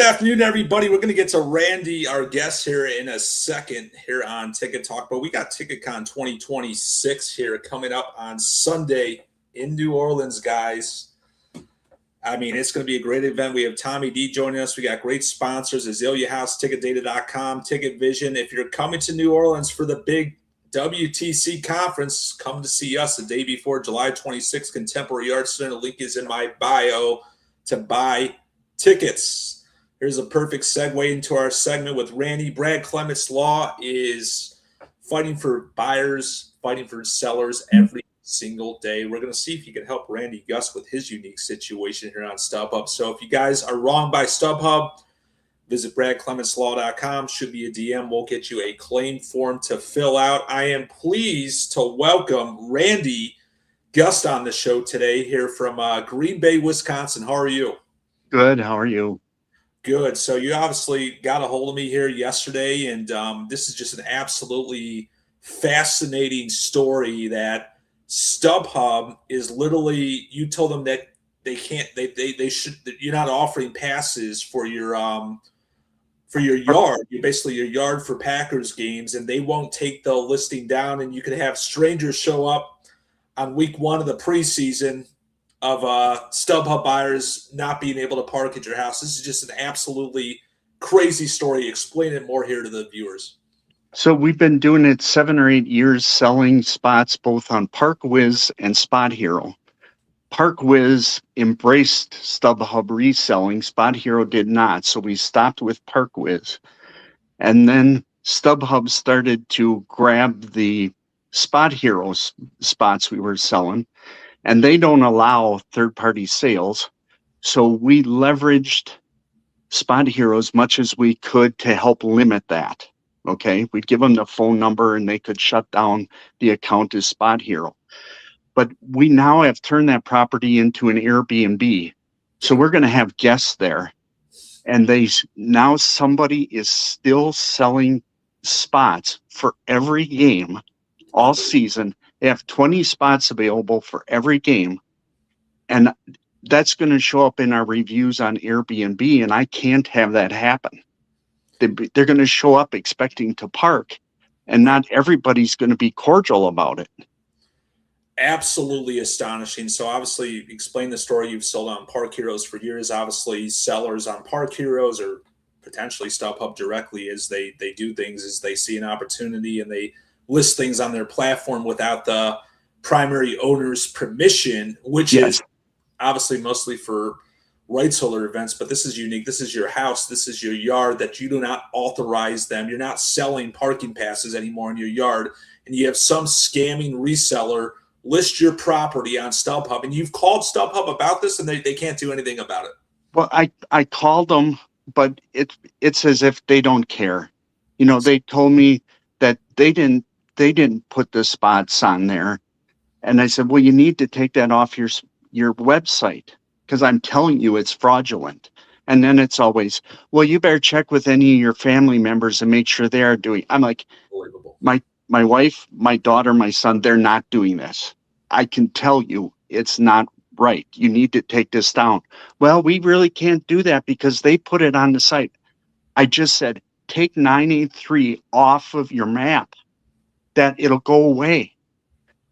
afternoon, everybody. We're going to get to Randy, our guest, here in a second here on Ticket Talk. But we got TicketCon 2026 here coming up on Sunday in New Orleans, guys. I mean, it's going to be a great event. We have Tommy D joining us. We got great sponsors, Azalea House, TicketData.com, Ticket Vision. If you're coming to New Orleans for the big WTC conference, come to see us the day before, July 26th, Contemporary Arts Center. The link is in my bio to buy tickets. Here's a perfect segue into our segment with Randy. Brad Clements Law is fighting for buyers, fighting for sellers every single day. We're going to see if he can help Randy Gust with his unique situation here on StubHub. So if you guys are wrong by StubHub, visit bradclementslaw.com. Should be a DM. We'll get you a claim form to fill out. I am pleased to welcome Randy Gust on the show today here from Green Bay, Wisconsin. How are you? Good. How are you? Good. So you obviously got a hold of me here yesterday, and this is just an absolutely fascinating story that StubHub is literally, you told them that they can't, they should, you're not offering passes for your yard. You're basically your yard for Packers games, and they won't take the listing down, and you could have strangers show up on week one of the preseason of StubHub buyers not being able to park at your house. This is just an absolutely crazy story. Explain it more here to the viewers. So we've been doing it 7 or 8 years, selling spots both on ParkWiz and Spot Hero. ParkWiz embraced StubHub reselling. Spot Hero did not, so we stopped with ParkWiz. And then StubHub started to grab the Spot Hero spots we were selling, and they don't allow third-party sales. So we leveraged Spot Hero as much as we could to help limit that. Okay, we'd give them the phone number and they could shut down the account as Spot Hero. But we now have turned that property into an Airbnb. So we're going to have guests there. And now somebody is still selling spots for every game all season. They have 20 spots available for every game. And that's going to show up in our reviews on Airbnb, and I can't have that happen. They're going to show up expecting to park, and not everybody's going to be cordial about it. Absolutely astonishing. So obviously, explain the story. You've sold on Park Heroes for years. Obviously, sellers on Park Heroes or potentially StubHub directly, as they do things, as they see an opportunity and they list things on their platform without the primary owner's permission, which is obviously mostly for rights holder events, but this is unique. This is your house. This is your yard that you do not authorize them. You're not selling parking passes anymore in your yard, and you have some scamming reseller list your property on StubHub, and you've called StubHub about this, and they can't do anything about it. Well, I called them, but it's as if they don't care. You know, they told me that they didn't put the spots on there. And I said, well, you need to take that off your website, because I'm telling you it's fraudulent. And then it's always, well, you better check with any of your family members and make sure they are doing. I'm like, my wife, my daughter, my son, they're not doing this. I can tell you it's not right. You need to take this down. Well, we really can't do that because they put it on the site. I just said, take 983 off of your map, that it'll go away.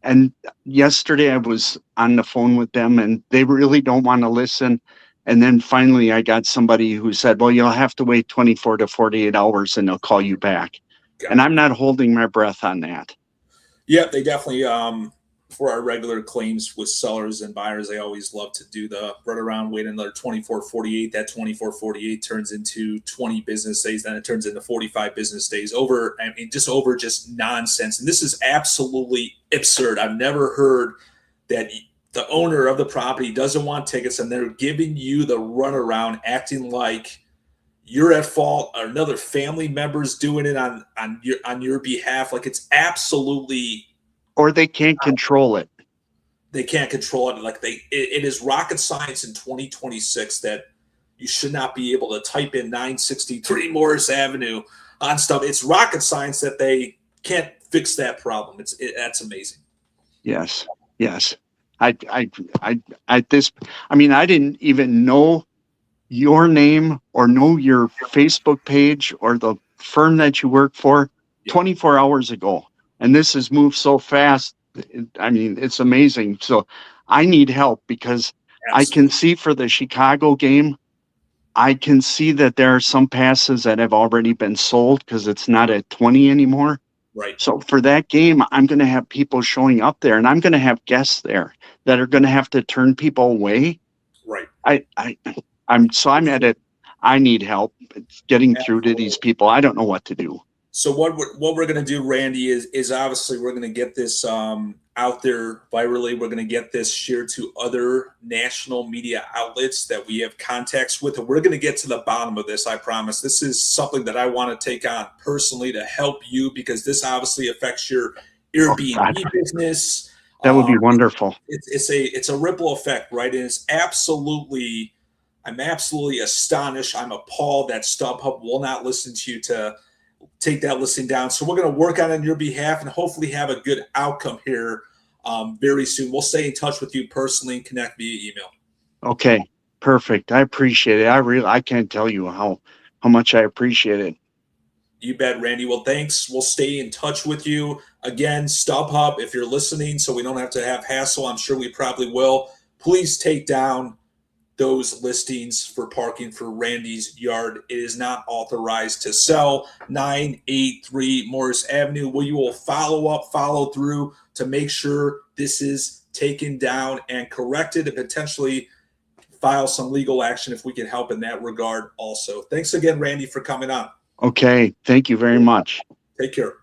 And yesterday I was on the phone with them, and they really don't want to listen. And then finally I got somebody who said, well, you'll have to wait 24 to 48 hours and they'll call you back. And I'm not holding my breath on that. Yeah, they definitely, for our regular claims with sellers and buyers, they always love to do the run around, wait another 24, 48. That 24, 48 turns into 20 business days. Then it turns into 45 business days over just nonsense. And this is absolutely absurd. I've never heard that the owner of the property doesn't want tickets and they're giving you the runaround, acting like you're at fault or another family member's doing it on your behalf. Like, it's absolutely. Or they can't control it. They can't control it. Like it is rocket science in 2026 that you should not be able to type in 963 Morris Avenue on stuff. It's rocket science that they can't fix that problem. That's amazing. Yes. I didn't even know your name or know your Facebook page or the firm that you work for Yeah. 24 hours ago. And this has moved so fast. I mean, it's amazing. So I need help because I can Absolutely. see for the Chicago game, I can see that there are some passes that have already been sold because it's not at 20 anymore. Right. So for that game, I'm going to have people showing up there, and I'm going to have guests there that are going to have to turn people away. Right. I'm at it. I need help getting through to these Absolutely. people. I don't know what to do. So what we're going to do, Randy, is obviously we're going to get this out there virally. We're going to get this shared to other national media outlets that we have contacts with, and we're going to get to the bottom of this. I promise. This is something that I want to take on personally to help you because this obviously affects your Oh God, Airbnb business. that would be Um, wonderful. it's a ripple effect, right? And it's absolutely, I'm absolutely astonished. I'm appalled that StubHub will not listen to you to take that listing down. So we're going to work on your behalf and hopefully have a good outcome here very soon. We'll stay in touch with you personally and connect via email. Okay, perfect. I appreciate it. I can't tell you how much I appreciate it. You bet, Randy. Well, thanks. We'll stay in touch with you. Again, StubHub, if you're listening, so we don't have to have hassle, I'm sure we probably will. Please take down those listings for parking for Randy's yard. It is not authorized to sell. 983 Morris Avenue. Well, you will follow through to make sure this is taken down and corrected and potentially file some legal action if we can help in that regard also. Thanks again, Randy, for coming on. Okay, thank you very much. Take care.